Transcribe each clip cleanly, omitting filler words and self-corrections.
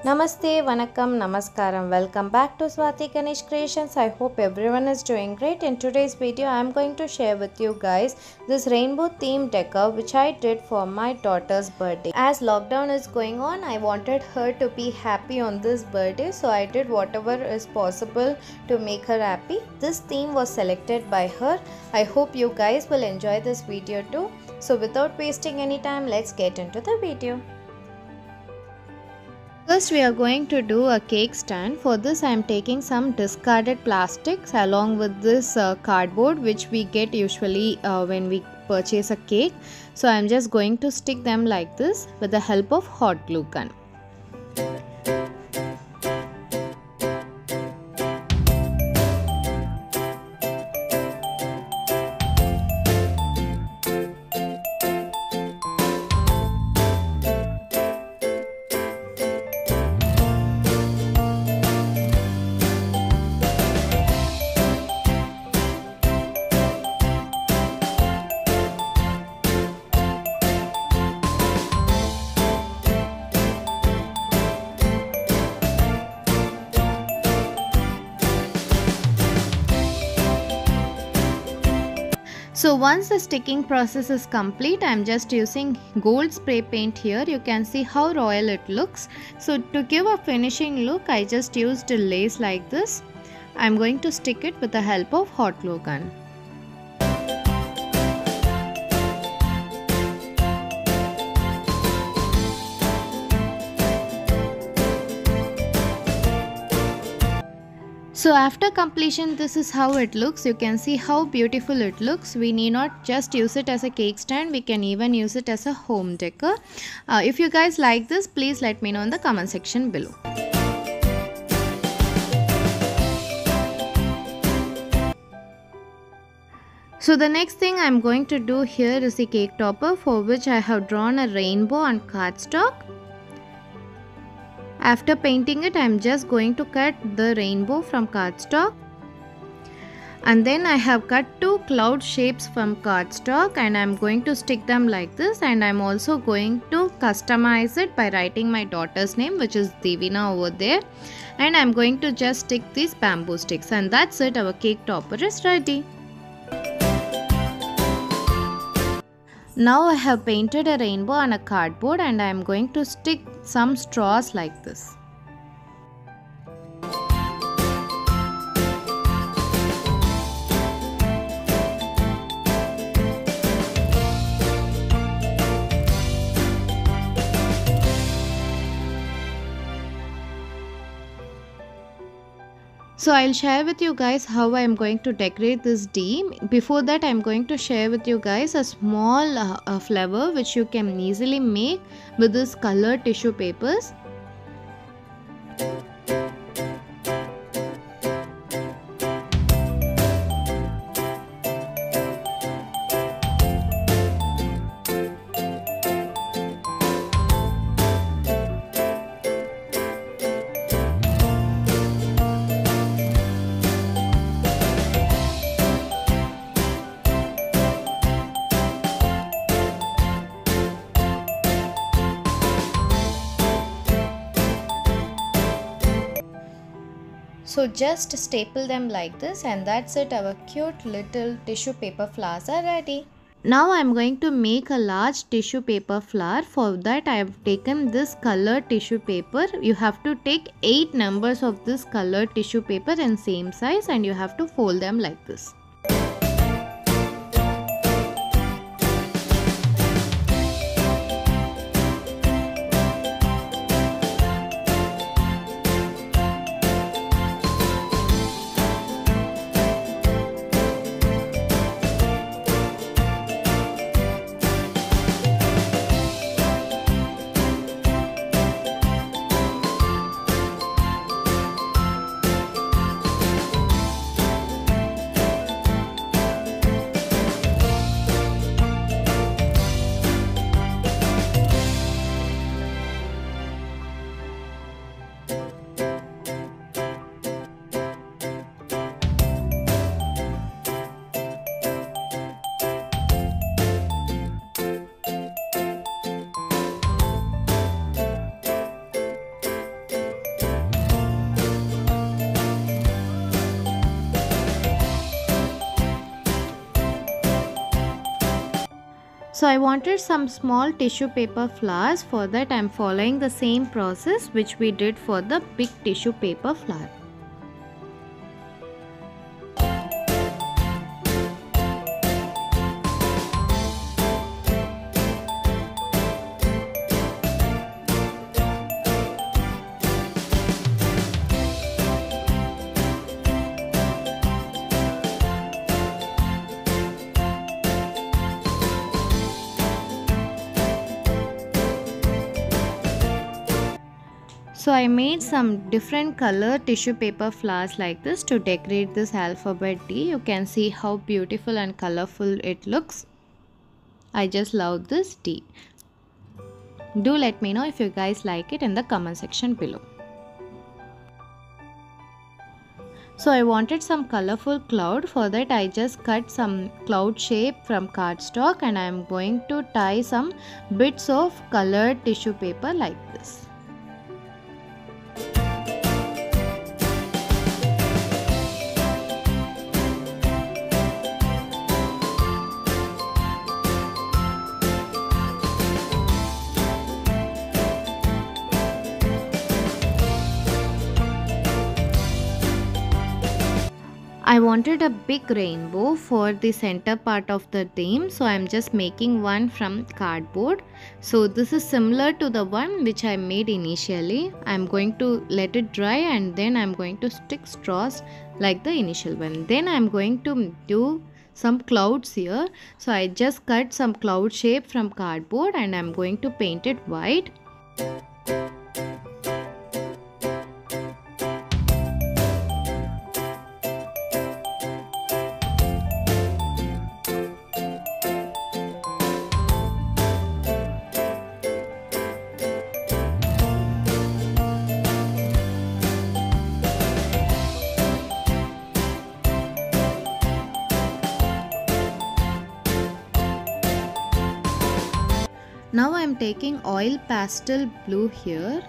Namaste, Vanakkam, Namaskaram. Welcome back to Swati Ganesh Creations. I hope everyone is doing great. In today's video, I am going to share with you guys this rainbow theme decor which I did for my daughter's birthday. As lockdown is going on, I wanted her to be happy on this birthday, so I did whatever is possible to make her happy. This theme was selected by her. I hope you guys will enjoy this video too. So without wasting any time, let's get into the video. First we are going to do a cake stand. For this I am taking some discarded plastics along with this cardboard which we get usually when we purchase a cake. So I am just going to stick them like this with the help of hot glue gun. So once the sticking process is complete, I am just using gold spray paint here. You can see how royal it looks. So to give a finishing look, I just used a lace like this. I am going to stick it with the help of hot glue gun. So after completion, this is how it looks. You can see how beautiful it looks. We need not just use it as a cake stand, we can even use it as a home decor. If you guys like this, please let me know in the comment section below. So the next thing I am going to do here is the cake topper, for which I have drawn a rainbow on cardstock. After painting it, I am just going to cut the rainbow from cardstock, and then I have cut two cloud shapes from cardstock and I am going to stick them like this, and I am also going to customize it by writing my daughter's name, which is Devina, over there, and I am going to just stick these bamboo sticks, and that's it. Our cake topper is ready. Now I have painted a rainbow on a cardboard and I am going to stick some straws like this. So I'll share with you guys how I am going to decorate this D. Before that, I am going to share with you guys a small flower which you can easily make with this colored tissue papers. So just staple them like this, and that's it. Our cute little tissue paper flowers are ready. Now I am going to make a large tissue paper flower. For that I have taken this colored tissue paper. You have to take 8 numbers of this colored tissue paper in same size, and you have to fold them like this. So I wanted some small tissue paper flowers. For that I am following the same process which we did for the big tissue paper flower. So I made some different color tissue paper flowers like this to decorate this alphabet D. You can see how beautiful and colorful it looks. I just love this D. Do let me know if you guys like it in the comment section below. So I wanted some colorful cloud. For that I just cut some cloud shape from cardstock and I am going to tie some bits of colored tissue paper like this. I wanted a big rainbow for the center part of the theme, so I am just making one from cardboard. So this is similar to the one which I made initially. I am going to let it dry and then I am going to stick straws like the initial one. Then I am going to do some clouds here. So I just cut some cloud shape from cardboard and I am going to paint it white. Now I am taking oil pastel blue here.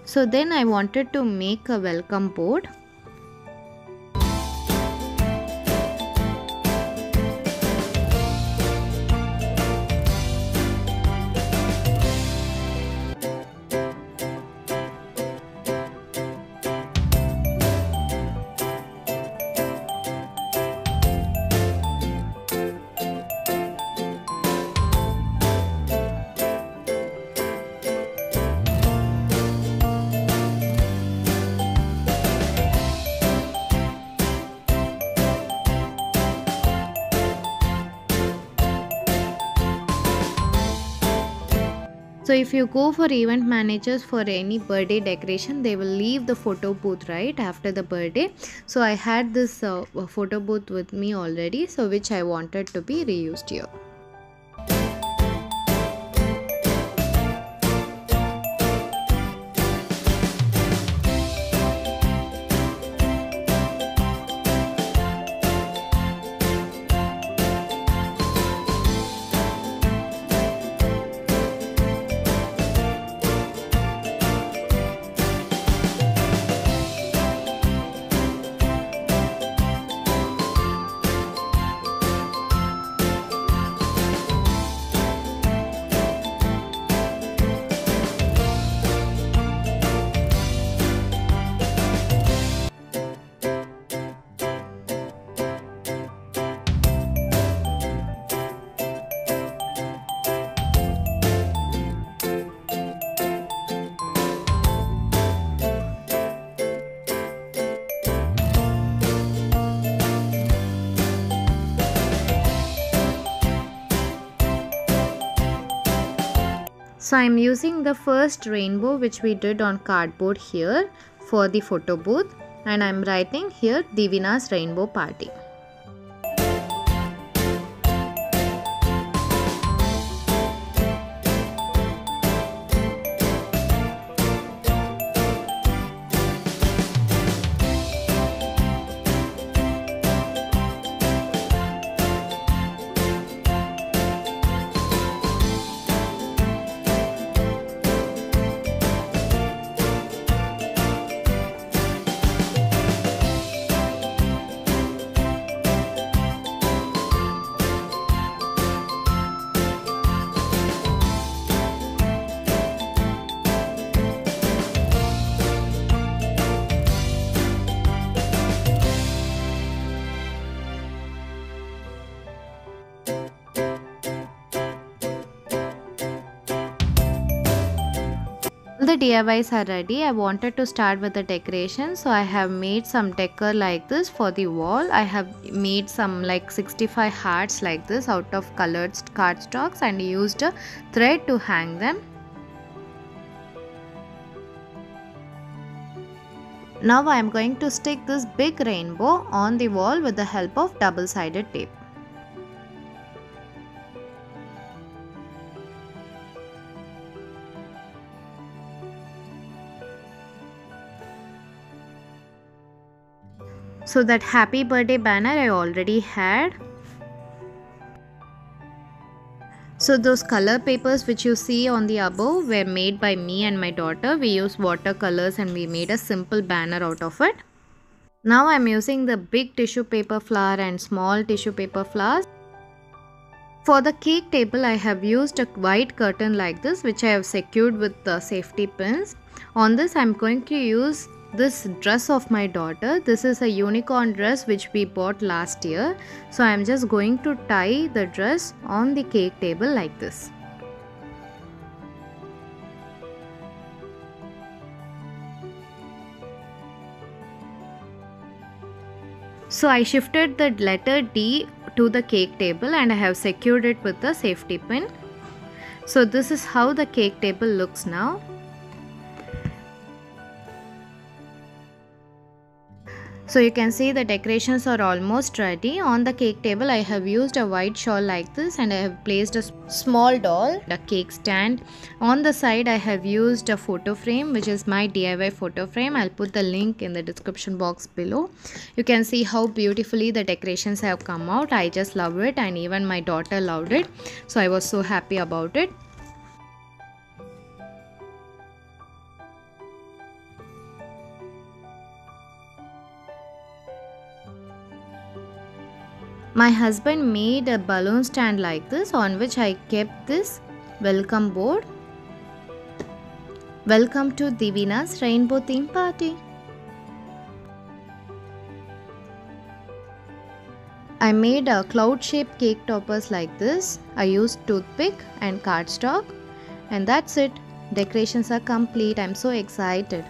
So then I wanted to make a welcome board. So if you go for event managers for any birthday decoration, they will leave the photo booth right after the birthday. So I had this photo booth with me already, so which I wanted to be reused here. So I am using the first rainbow which we did on cardboard here for the photo booth, and I am writing here Divina's Rainbow Party. The DIYs are ready. I wanted to start with the decoration, so I have made some decor like this for the wall. I have made some like 65 hearts like this out of colored cardstocks and used a thread to hang them. Now I am going to stick this big rainbow on the wall with the help of double-sided tape. So that happy birthday banner I already had. So those color papers which you see on the above were made by me and my daughter. We used watercolors and we made a simple banner out of it. Now I am using the big tissue paper flower and small tissue paper flowers. For the cake table I have used a white curtain like this which I have secured with the safety pins. On this I am going to use this dress of my daughter. This is a unicorn dress which we bought last year. So I am just going to tie the dress on the cake table like this. So I shifted the letter D to the cake table and I have secured it with the safety pin. So this is how the cake table looks now. So you can see the decorations are almost ready. On the cake table I have used a white shawl like this and I have placed a small doll, a cake stand. On the side I have used a photo frame which is my DIY photo frame. I'll put the link in the description box below. You can see how beautifully the decorations have come out. I just love it and even my daughter loved it. So I was so happy about it. My husband made a balloon stand like this on which I kept this welcome board. Welcome to Divina's rainbow theme party. I made a cloud shaped cake toppers like this. I used toothpick and cardstock and that's it. Decorations are complete. I'm so excited.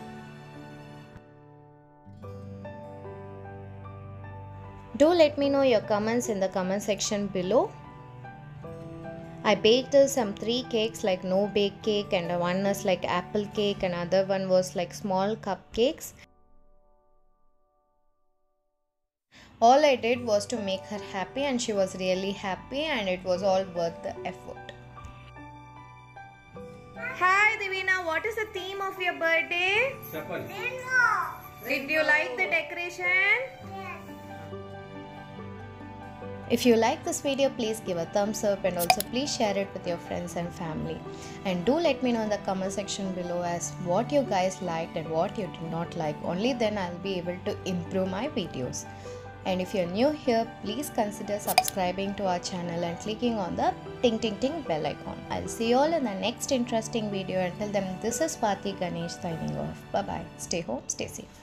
Do let me know your comments in the comment section below. I baked some 3 cakes like no bake cake and one is like apple cake and other one was like small cupcakes. All I did was to make her happy and she was really happy and it was all worth the effort. Hi Divina, what is the theme of your birthday? Did you like the decoration? If you like this video, please give a thumbs up and also please share it with your friends and family. And do let me know in the comment section below as what you guys liked and what you did not like. Only then I'll be able to improve my videos. And if you're new here, please consider subscribing to our channel and clicking on the ting ting ting bell icon. I'll see you all in the next interesting video. Until then, this is Swati Ganesh signing off. Bye bye. Stay home, stay safe.